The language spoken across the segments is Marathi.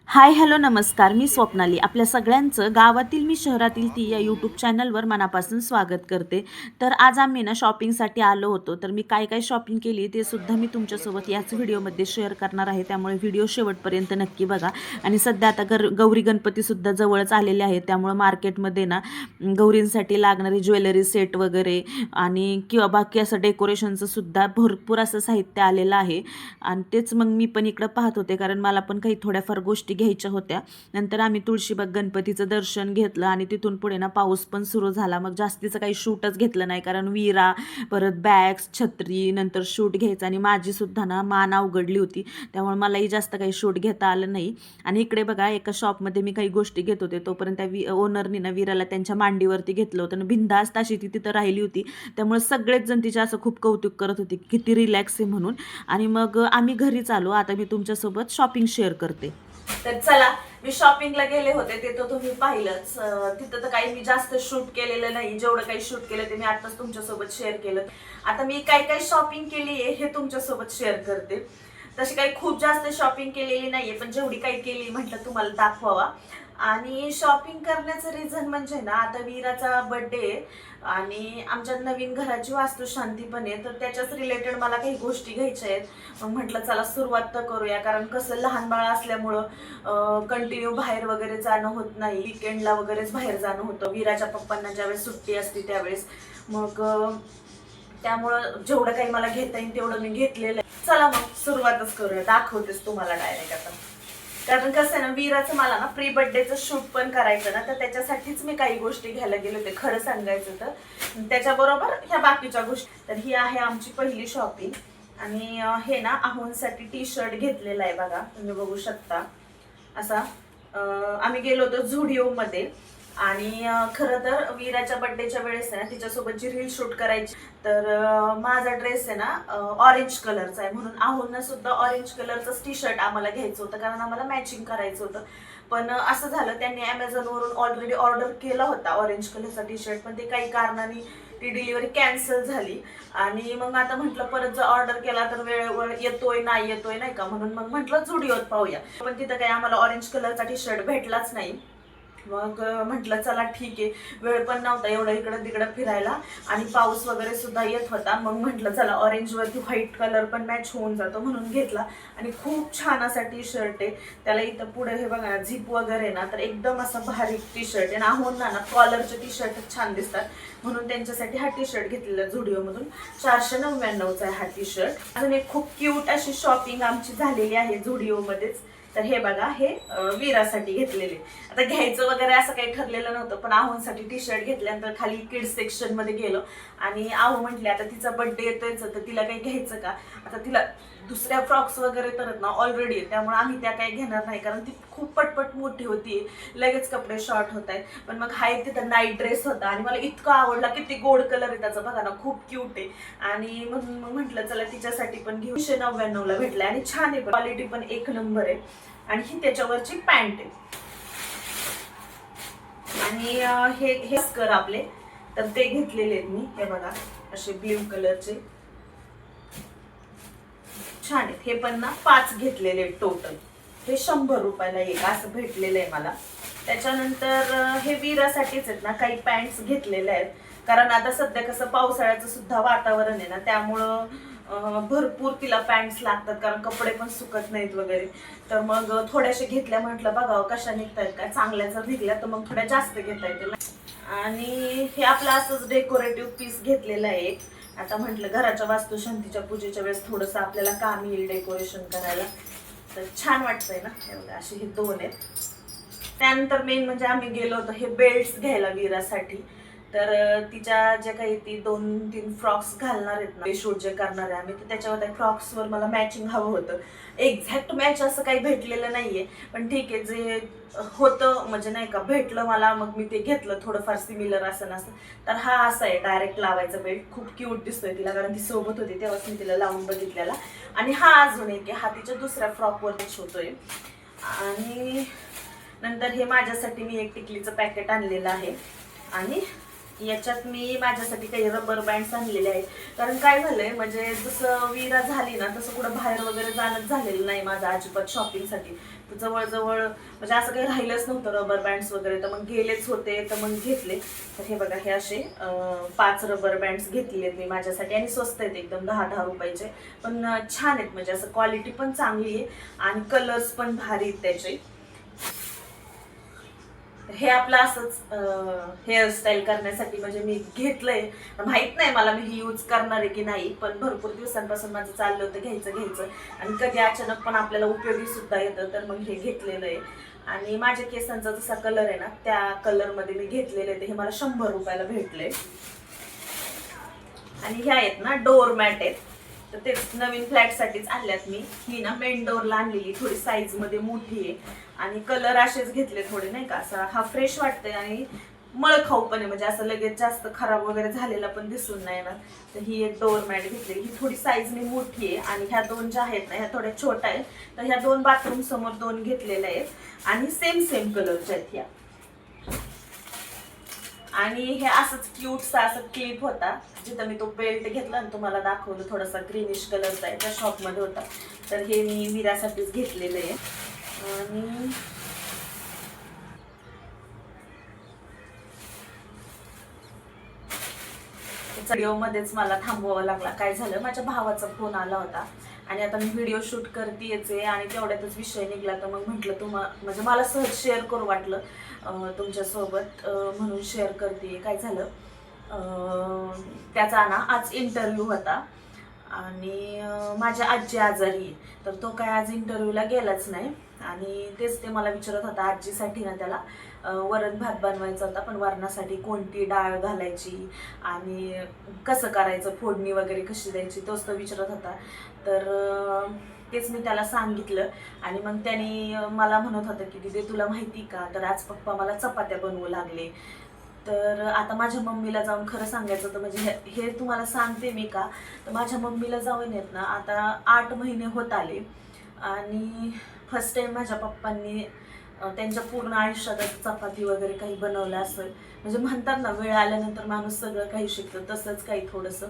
हाय हॅलो नमस्कार. मी स्वप्नाली. आपल्या सगळ्यांचं गावातील मी शहरातील ती या यूट्यूब चॅनलवर मनापासून स्वागत करते. तर आज आम्ही ना शॉपिंगसाठी आलो होतो. तर मी काय काय शॉपिंग केली ते सुद्धा मी तुमच्यासोबत याच व्हिडिओमध्ये शेअर करणार आहे. त्यामुळे व्हिडिओ शेवटपर्यंत नक्की बघा. आणि सध्या आता गौरी गणपतीसुद्धा जवळच आलेले आहेत. त्यामुळं मार्केटमध्ये ना गौरींसाठी लागणारी ज्वेलरी सेट वगैरे आणि किंवा बाकी असं डेकोरेशनचं सुद्धा भरपूर असं साहित्य आलेलं आहे. आणि तेच मग मी पण इकडं पाहत होते, कारण मला पण काही थोड्याफार गोष्टी घ्यायच्या होत्या. नंतर आम्ही तुळशीबाग गणपतीचं दर्शन घेतलं आणि तिथून पुढे ना पाऊस पण सुरू झाला. मग जास्तीचं काही शूटच घेतलं नाही, कारण विरा, परत बॅग्स, छत्री, नंतर शूट घ्यायचं आणि माझी सुद्धा ना मान अवघडली होती. त्यामुळे मलाही जास्त काही शूट घेता आलं नाही. आणि इकडे बघा एका शॉपमध्ये मी काही गोष्टी घेत होते, तोपर्यंत त्या ओनरनी ना विराला त्यांच्या मांडीवरती घेतलं होतं आणि बिनधास्त अशी ती तिथं राहिली होती. त्यामुळे सगळेच जण तिच्या असं खूप कौतुक करत होते, किती रिलॅक्स आहे म्हणून. आणि मग आम्ही घरीच आलो. आता मी तुमच्यासोबत शॉपिंग शेअर करते. तर चला, मी शॉपिंगला गेले होते ते तर तुम्ही पाहिलंच. तिथं तर काही मी जास्त शूट केलेलं नाही. जेवढं काही शूट केलं ते मी आताच तुमच्यासोबत शेअर केलं. आता मी काय काय शॉपिंग केली आहे हे तुमच्यासोबत शेअर करते. तशी काही खूप जास्त शॉपिंग केलेली नाहीये, पण जेवढी काही केली म्हटलं तुम्हाला दाखवावा. आणि शॉपिंग करण्याचं रिझन म्हणजे ना, आता वीराचा बर्थडे आणि आमच्या नवीन घराची वास्तुशांती पण आहे, तर त्याच्याच रिलेटेड मला काही गोष्टी घ्यायच्या आहेत. मग म्हटलं चला सुरुवात तर करूया, कारण कसं लहान बाळ असल्यामुळं कंटिन्यू बाहेर वगैरे जाणं होत नाही. विकेंडला वगैरेच बाहेर जाणं होतं, वीराच्या पप्पांना ज्यावेळेस सुट्टी असते त्यावेळेस. मग त्यामुळं जेवढं काही मला घेता येईल तेवढं मी घेतलेलं आहे. चला मग सुरुवातच करूया, दाखवतेच तुम्हाला डायरेक्ट आता. कारण कसं आहे ना, वीराचं मला ना प्री बर्थडेचं शूट पण करायचं ना, तर त्याच्यासाठीच मी काही गोष्टी घ्यायला गेले होते खरं सांगायचं तर. त्याच्याबरोबर ह्या बाकीच्या गोष्टी. तर ही आहे आमची पहिली शॉपिंग. आणि हे ना आहोंसाठी टी शर्ट घेतलेला आहे बघा, तुम्ही बघू शकता असा. आम्ही गेलो होतो झुडिओ मध्ये. आणि खरं तर वीराच्या बर्थडेच्या वेळेस आहे ना तिच्यासोबतची रील शूट करायची. तर माझा ड्रेस आहे ना ऑरेंज कलरचा आहे, म्हणून आहोंना सुद्धा ऑरेंज कलरचंच टी शर्ट आम्हाला घ्यायचं होतं, कारण आम्हाला मॅचिंग करायचं होतं. पण असं झालं, त्यांनी अमेझॉनवरून ऑलरेडी ऑर्डर केला होता ऑरेंज कलरचा टी शर्ट, पण ते काही कारणाने ती डिलिव्हरी कॅन्सल झाली. आणि मग आता म्हटलं परत जर ऑर्डर केला तर वेळेवर येतोय नाही येतोय नाही का, म्हणून मग म्हटलं झुडिओत पाहूया. पण तिथं काही आम्हाला ऑरेंज कलरचा टी शर्ट भेटलाच नाही. मग म्हटलं चला ठीक आहे, वेळ पण नव्हता एवढं इकडं तिकडं फिरायला आणि पाऊस वगैरे सुद्धा येत होता. मग म्हटलं चला ऑरेंजवरती व्हाईट कलर पण मॅच होऊन जातो म्हणून घेतला. आणि खूप छान असा टी शर्ट आहे. त्याला इथं पुढे हे बघा ना झिप वगैरे ना, तर एकदम असा भारी टी शर्ट आहे. आणि आहोंना ना कॉलरचे टी शर्ट छान दिसतात, म्हणून त्यांच्यासाठी हा टी शर्ट घेतलेला झुडिओमधून. 499चा आहे हा टी शर्ट. अजून एक खूप क्यूट अशी शॉपिंग आमची झालेली आहे झुडिओमध्येच. तर हे बघा, हे वीरासाठी घेतलेले. आता घ्यायचं वगैरे असं काही ठरलेलं नव्हतं, पण आहोंसाठी टी शर्ट घेतल्यानंतर खाली किड्स सेक्शन मध्ये गेलो. आणि आहो म्हटले आता तिचा बर्थडे येतोयच तर तिला काही घ्यायचं का. आता तिला दुसऱ्या फ्रॉक्स वगैरे तर ना ऑलरेडी आहे, त्यामुळे आम्ही त्या काही घेणार नाही, कारण ती खूप पटपट मोठी होती, लगेच कपडे शॉर्ट होत आहेत. पण मग हाय तिथं नाईट ड्रेस होता आणि मला इतका आवडला, किती गोड कलर आहे त्याचा बघा ना, खूप क्यूट आहे. आणि मग म्हटलं चला तिच्यासाठी पण घेऊ. 199ला भेटलाय आणि छान आहे, क्वालिटी पण एक नंबर आहे. आणि ही त्याच्यावरची पॅन्ट आहे. आणि हे हे स्कर आपले, तर ते घेतलेले आहेत मी. हे बघा असे ब्ल्यू कलरचे छान आहेत. हे पण ना 5 घेतलेले आहेत टोटल. हे 100 रुपयाला एक असं भेटलेलं आहे मला. त्याच्यानंतर हे वीरासाठीच आहेत ना काही पॅन्ट्स घेतलेल्या आहेत, कारण आता सध्या कसं पावसाळ्याचं सुद्धा वातावरण आहे ना, त्यामुळं भरपूर तिला पॅन्ट्स लागतात, कारण कपडे पण सुकत नाहीत वगैरे. तर मग थोड्याशा घेतल्या, म्हटलं बघावं कशा निघतायत काय, चांगल्या जर निघल्या तर मग थोड्या जास्त घेता येतील. आणि हे आपलं असंच डेकोरेटिव्ह पीस घेतलेलं आहे. आता म्हटलं घराच्या वास्तुशांतीच्या पूजेच्या वेळेस थोडंसं आपल्याला काम येईल डेकोरेशन करायला, तर छान वाटतंय ना. एवढे असे हे 2 आहेत. त्यानंतर मेन म्हणजे आम्ही गेलो होतो हे बेल्ट्स घ्यायला वीरासाठी. तर तिच्या जे काही ती 2-3 फ्रॉक्स घालणार आहेत ना, शूट जे करणार आहे आम्ही, तर त्याच्यावर त्या फ्रॉक्सवर मला मॅचिंग हवं होतं. एक्झॅक्ट मॅच असं काही भेटलेलं नाहीये, पण ठीक आहे, जे होतं म्हणजे नाही का भेटलं मला, मग मी ते घेतलं. थोडंफार सिमिलर असं नसतं. तर हा असा आहे डायरेक्ट लावायचा बेल्ट, खूप क्यूट दिसतोय तिला, कारण ती सोबत होती तेव्हाच मी तिला लावून बघितलेला. आणि हा अजून एक आहे, हा तिच्या दुसऱ्या फ्रॉकवर होतोय. आणि नंतर हे माझ्यासाठी मी एक टिकलीचं पॅकेट आणलेलं आहे. आणि याच्यात मी माझ्यासाठी काही रबर बँड्स आणलेले आहेत. कारण काय झालंय, म्हणजे जसं विरा झाली ना तसं कुठं बाहेर वगैरे जाणंच झालेलं नाही माझं अजिबात शॉपिंगसाठी. तर जवळजवळ म्हणजे असं काही राहिलंच नव्हतं रबर बँड्स वगैरे, तर मग गेलेच होते तर मग घेतले. तर हे बघा, हे असे 5 रबर बँड्स घेतलेले आहेत मी माझ्यासाठी आणि स्वस्त आहेत एकदम, 10-10 रुपयाचे. पण छान आहेत, म्हणजे असं क्वालिटी पण चांगली आहे आणि कलर्स पण भारी आहेत त्याचे. हे आपलं असंच हेअरस्टाईल करण्यासाठी म्हणजे मी घेतलंय. माहित नाही मला मी ही यूज करणार आहे की नाही, पण भरपूर दिवसांपासून माझं चाललं होतं घ्यायचं आणि कधी अचानक पण आपल्याला उपयोगी सुद्धा येतं, तर मग हे घेतलेलं आहे. आणि माझ्या केसांचा जसा कलर आहे ना त्या कलरमध्ये मी घेतलेले आहे. हे मला 100 रुपयाला भेटले. आणि ह्या आहेत ना डोअर मॅट आहेत, तर ते नवीन फ्लॅटसाठीच आणल्यात मी. ही ना मेन डोअरला आणलेली, थोडी साईजमध्ये मोठी आहे आणि कलर असेच घेतले थोडे, नाही का, असा हा फ्रेश वाटतंय आणि मळखाऊ पण आहे, म्हणजे असं लगेच जास्त खराब वगैरे झालेला पण दिसून नाही ना. तर ही एक डोअर मॅट घेतली, ही थोडी साईजने मोठी आहे आणि ह्या 2 ज्या आहेत ना ह्या थोड्या छोट्या आहेत. तर ह्या 2 बाथरूम समोर 2 घेतलेल्या आहेत आणि सेम कलरच्या आहेत ह्या. आणि हे असंच क्यूटसा असं क्लिप होता, जिथं मी तो बेल्ट घेतला आणि तुम्हाला दाखवलं, थोडासा ग्रीनिश कलरचा आहे, त्या शॉपमध्ये होता. तर हे मी विरासाठीच घेतलेलं आहे. आणि व्हिडिओमध्येच मला थांबवावं लागला. काय झालं, माझ्या भावाचा फोन आला होता आणि आता मी व्हिडिओ शूट करतेच आहे आणि तेवढ्यातच विषय निघला. तर मग म्हटलं म्हणजे मला सहज शेअर करू वाटलं तुमच्यासोबत, म्हणून शेअर करते. काय झालं, त्याचा ना आज इंटरव्ह्यू होता आणि माझ्या आजी आजारी आहे, तर तो काय आज इंटरव्ह्यूला गेलाच नाही. आणि तेच ते मला विचारत होता, आजीसाठी ना त्याला वरण भात बनवायचा होता, पण वरणासाठी कोणती डाळ घालायची आणि कसं करायचं, फोडणी वगैरे कशी द्यायची, तोच तो विचारत होता. तर तेच मी त्याला सांगितलं आणि मग त्याने मला म्हणत होतं की दीदी तुला माहिती का, तर आज पप्पा मला चपात्या बनवू लागले. तर आता माझ्या मम्मीला जाऊन खरं सांगायचं तर म्हणजे हे तुम्हाला सांगते मी का, तर माझ्या मम्मीला जाऊन येत ना आता 8 महिने होत आले आणि फर्स्ट टाइम माझ्या पप्पांनी त्यांच्या पूर्ण आयुष्यात चपाती वगैरे काही बनवलं असेल. म्हणजे म्हणतात ना, वेळ आल्यानंतर माणूस सगळं काही शिकतं, तसंच काही थोडंसं.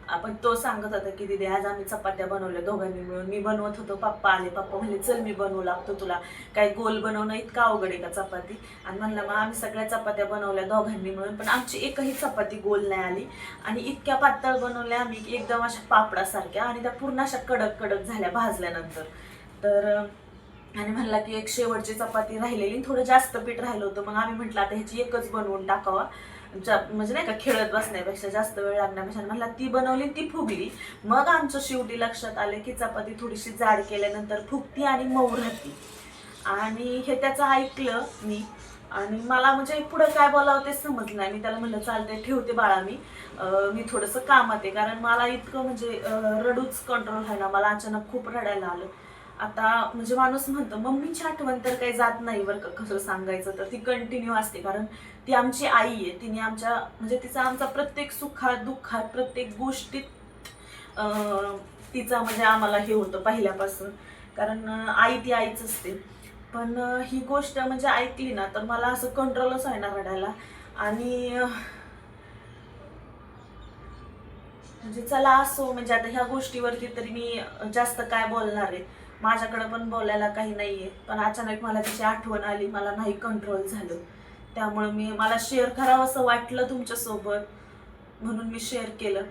आपण तो सांगत होता की दीदी आज आम्ही चपात्या बनवल्या दोघांनी मिळून. मी बनवत होतो, पप्पा आले, पप्पा म्हणले चल मी बनवू लागतो तुला, काही गोल बनवणं इतकं अवघड आहे का चपाती. आणि म्हणलं मग आम्ही सगळ्या चपात्या बनवल्या दोघांनी मिळून, पण आमची एकही चपाती गोल नाही आली आणि इतक्या पातळ बनवल्या आम्ही एकदम अशा पापडासारख्या आणि त्या पूर्ण अशा कडक कडक झाल्या भाजल्यानंतर. तर आणि म्हणला की एक शेवटची चपाती राहिलेली, थोडं जास्त पीठ राहिलं होतं, मग आम्ही म्हटलं आता ह्याची एकच बनवून टाकावा, म्हणजे नाही का खेळत बसण्यापेक्षा, जास्त वेळ लागण्यापेक्षा. म्हणला ती बनवली, ती फुगली. मग आमचं शेवटी लक्षात आलं की चपाती थोडीशी जाड केल्यानंतर फुगती आणि मऊ राहते. आणि हे त्याचं ऐकलं मी आणि मला म्हणजे पुढं काय बोलावं तेच समजलं नाही. मी त्याला म्हणलं चालतंय ठेवते बाळा, मी थोडंसं कामात आहे, कारण मला इतकं म्हणजे रडूच कंट्रोल व्हायला, मला अचानक खूप रडायला आलं. आता म्हणजे माणूस म्हणतो मम्मीची आठवण तर काही जात नाही बरं का, कसं सांगायचं तर ती कंटिन्यू असते, कारण ती आमची आई आहे. तिने आमच्या म्हणजे तिचा आमचा प्रत्येक सुखात दुःखात प्रत्येक गोष्टीत तिचा म्हणजे आम्हाला हे होतं पहिल्यापासून, कारण आई ती आईच असते. पण ही गोष्ट म्हणजे ऐकली ना तर मला असं कंट्रोलच आहे ना रडायला. आणि म्हणजे चला असो, म्हणजे आता ह्या गोष्टीवरती तरी मी जास्त काय बोलणार आहे, माझ्याकडे पण बोलायला काही नाहीये. पण अचानक मला तिची आठवण आली, मला नाही कंट्रोल झालं, त्यामुळे मला शेअर करावं असं वाटलं तुमच्यासोबत, म्हणून मी शेअर केलं.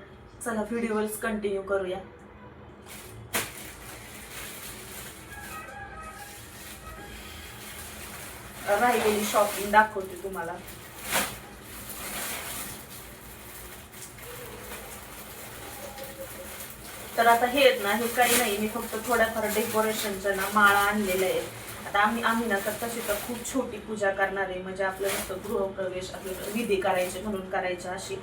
चला व्हिडिओज कंटिन्यू करूया. राहिलेली शॉपिंग दाखवते तुम्हाला. तर आता हे आहेत ना, हे काही नाही, मी फक्त थोड्याफार डेकोरेशनच्या ना माळा आणलेल्या आहेत. आता आम्ही ना तर तशी तर खूप छोटी पूजा करणार आहे, म्हणजे आपलं नुसतं गृहप्रवेश आपलं विधी करायचे म्हणून करायचं अशी.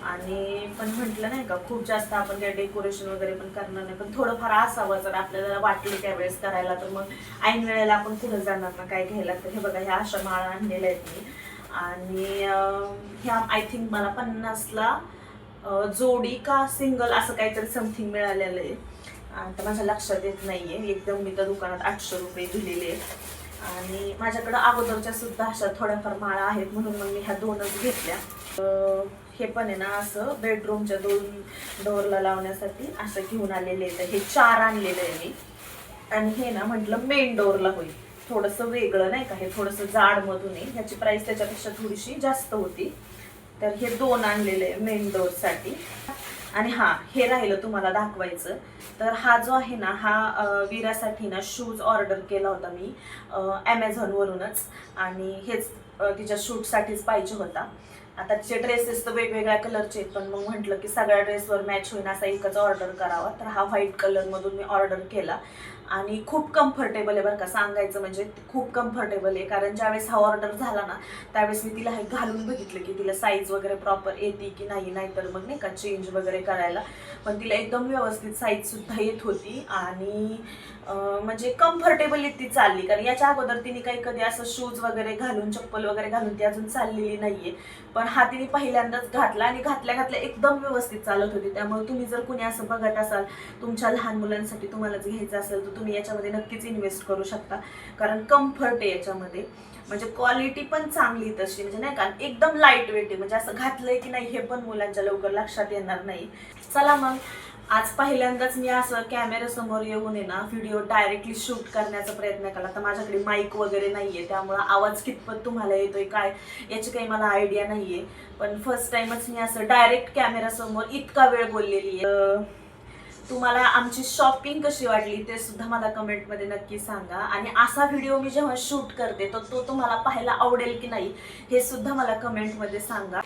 आणि पण म्हटलं नाही का, खूप जास्त आपण काय डेकोरेशन वगैरे पण करणार नाही, पण थोडंफार असावं जर आपल्याला वाटलं त्यावेळेस करायला, तर मग ऐन वेळेला आपण कुठं जाणार ना काय घ्यायला. तर हे बघा, ह्या अशा माळा आणलेल्या आहेत मी. आणि ह्या आय थिंक मला 50ला जोडी का सिंगल असं काहीतरी समथिंग मिळालेलं आहे. आता माझ्या लक्षात येत नाहीये, एकदम मी त्या दुकानात 800 रुपये दिलेले आहेत. आणि माझ्याकडं अगोदरच्या सुद्धा अशा थोड्याफार माळा आहेत, म्हणून मग मी ह्या 2च घेतल्या. हे पण आहे ना असं बेडरूमच्या 2 डोअरला लावण्यासाठी असं घेऊन आलेले आहेत. हे 4 आणलेलं आहे मी. आणि हे ना म्हटलं मेन डोअरला होईल, थोडंसं वेगळं नाही का, हे थोडंसं जाड मधून आहे. ह्याची प्राइस त्याच्यापेक्षा थोडीशी जास्त होती. तर हे 2 आणलेले आहे मेन डोअरसाठी. आणि हा हे राहिलं तुम्हाला दाखवायचं. तर हा जो आहे ना हा वीरासाठी ना शूज ऑर्डर केला होता मी ॲमेझॉनवरूनच. आणि हेच तिच्या शूटसाठीच पाहिजे होता. आता तिचे ड्रेसेस तर वेगवेगळ्या कलरचे आहेत, पण मग म्हटलं की सगळ्या ड्रेसवर मॅच होईन असा एकच ऑर्डर करावा. तर हा व्हाईट कलरमधून मी ऑर्डर केला. आणि खूप कम्फर्टेबल आहे बरं का, सांगायचं म्हणजे खूप कम्फर्टेबल आहे. कारण ज्यावेळेस हा ऑर्डर झाला ना त्यावेळेस मी तिला हे घालून बघितलं की तिला साईज वगैरे प्रॉपर येते की नाही, नाहीतर मग नाही का चेंज वगैरे करायला. पण तिला एकदम व्यवस्थित साईजसुद्धा येत होती. आणि म्हणजे कम्फर्टेबल ती चालली. कारण याच्या अगोदर तिने काही कधी असं शूज वगैरे घालून चप्पल वगैरे घालून ती अजून चाललेली नाहीये. पण हा तिने पहिल्यांदाच घातला आणि घातल्या घातल्या एकदम व्यवस्थित चालत होती. त्यामुळे तुम्ही जर कुणी असं बघत असाल तुमच्या लहान मुलांसाठी तुम्हाला जर घ्यायचं असेल तर तुम्ही याच्यामध्ये नक्कीच इन्व्हेस्ट करू शकता. कारण कम्फर्ट आहे याच्यामध्ये, म्हणजे क्वालिटी पण चांगली तशी, म्हणजे नाही का एकदम लाईट वेट आहे. म्हणजे असं घातलंय की नाही हे पण मुलांच्या लवकर लक्षात येणार नाही. चला मग, आज पहिल्यांदाच मी असं कॅमेऱ्यासमोर येऊन आहे ना व्हिडिओ डायरेक्टली शूट करण्याचा प्रयत्न केला. तर माझ्याकडे माईक वगैरे नाहीये, त्यामुळं आवाज कितपत तुम्हाला येतोय काय याची काही मला आयडिया नाहीये. पण फर्स्ट टाइमच मी असं डायरेक्ट कॅमेऱ्यासमोर इतका वेळ बोललेली आहे. तुम्हाला आमची शॉपिंग कशी वाटली ते सुद्धा मला कमेंटमध्ये नक्की सांगा. आणि असा व्हिडिओ मी जेव्हा शूट करते तर तो तुम्हाला पाहायला आवडेल की नाही हे सुद्धा मला कमेंटमध्ये सांगा.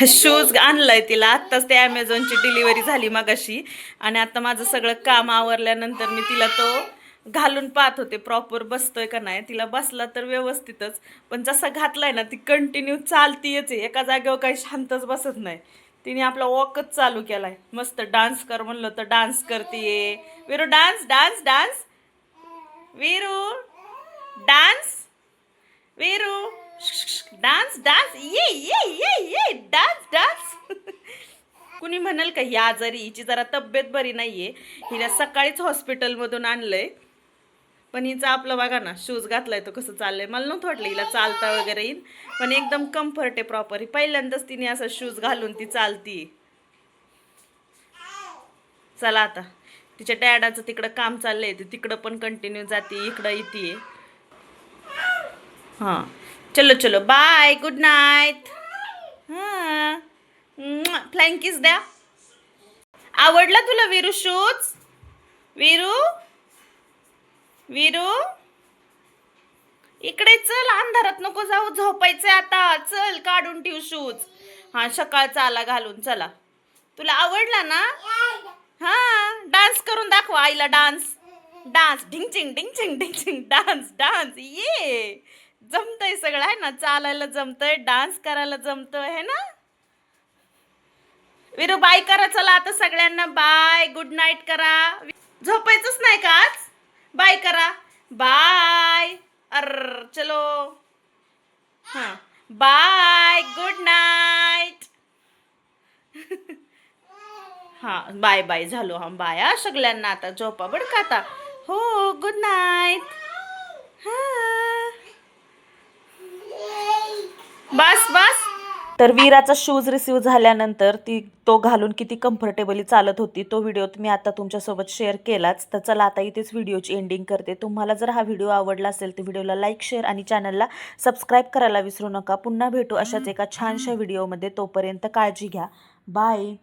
शूज आणलाय तिला, आत्ताच ते ॲमेझॉनची डिलिव्हरी झाली मगाशी. आणि आता माझं सगळं काम आवरल्यानंतर मी तिला तो घालून पाहत होते प्रॉपर बसतोय का नाही. तिला बसला तर व्यवस्थितच, पण जसा घातलाय ना ती कंटिन्यू चालतीयच आहे, एका जागेवर काही शांतच बसत नाही. तिने आपला वॉकच चालू केलाय. मस्त डान्स कर म्हणलं तर डान्स करतीये. Veeru dance dance dance, Veeru dance, Veeru dance dance, ये डान्स डान्स. कुणी म्हणाल का ही आजारी, हिची जरा तब्येत बरी नाहीये. हिला सकाळीच हॉस्पिटलमधून आणलंय. पण हिचा आपलं बघा ना शूज घातलाय तो कसं चाललंय. मला नव्हतं वाटलं हिला चालता वगैरे येईल, पण एकदम कम्फर्ट आहे प्रॉपर. पहिल्यांदाच तिने असं शूज घालून ती चालती. चला आता तिच्या डॅडाचं तिकडं काम चाललंय, ती तिकडं पण कंटिन्यू जाते, इकडं येते. हां चलो चलो बाय, गुड नाईट. हां फ्लाइंग किस द्या. आवडला तुला वीरू शूज? वीरू वीरू इकडे चल, अंधारात नको जाऊ, झोपायचंय आता. चल काढून ठेव शूज. हा सकाळचा आला घालून. चला तुला आवडला ना? हा डान्स करून दाखवा आईला. डान्स डान्स ढिंचिंग ढिंचिंग ढिंचिंग डान्स डान्स. ये जमतंय सगळं आहे ना, चालायला जमतंय, डान्स करायला जमतंय है ना. वीरू बाय करा. चला आता सगळ्यांना बाय, गुड नाईट करा. झोपायचंच नाही का आज? बाय करा. बाय. अर चलो. हां बाय, गुड नाईट. हां बाय बाय झालो. हां बाय. हा सगळ्यांना आता झोपा बरं का आता. हो गुड नाईट. हां बस बस. तर वीराचा शूज रिसीव झाल्यानंतर तो घालून किती कम्फर्टेबली चालत होती तो व्हिडिओ मी आता तुमच्यासोबत शेअर केलाच. तर चला आता इथेच व्हिडिओची एंडिंग करते. तुम्हाला जर हा व्हिडिओ आवडला असेल तर व्हिडिओला लाईक, शेअर आणि चॅनलला सबस्क्राईब करायला विसरू नका. पुन्हा भेटू अशाच एका छानशा व्हिडिओमध्ये. तोपर्यंत काळजी घ्या. बाय.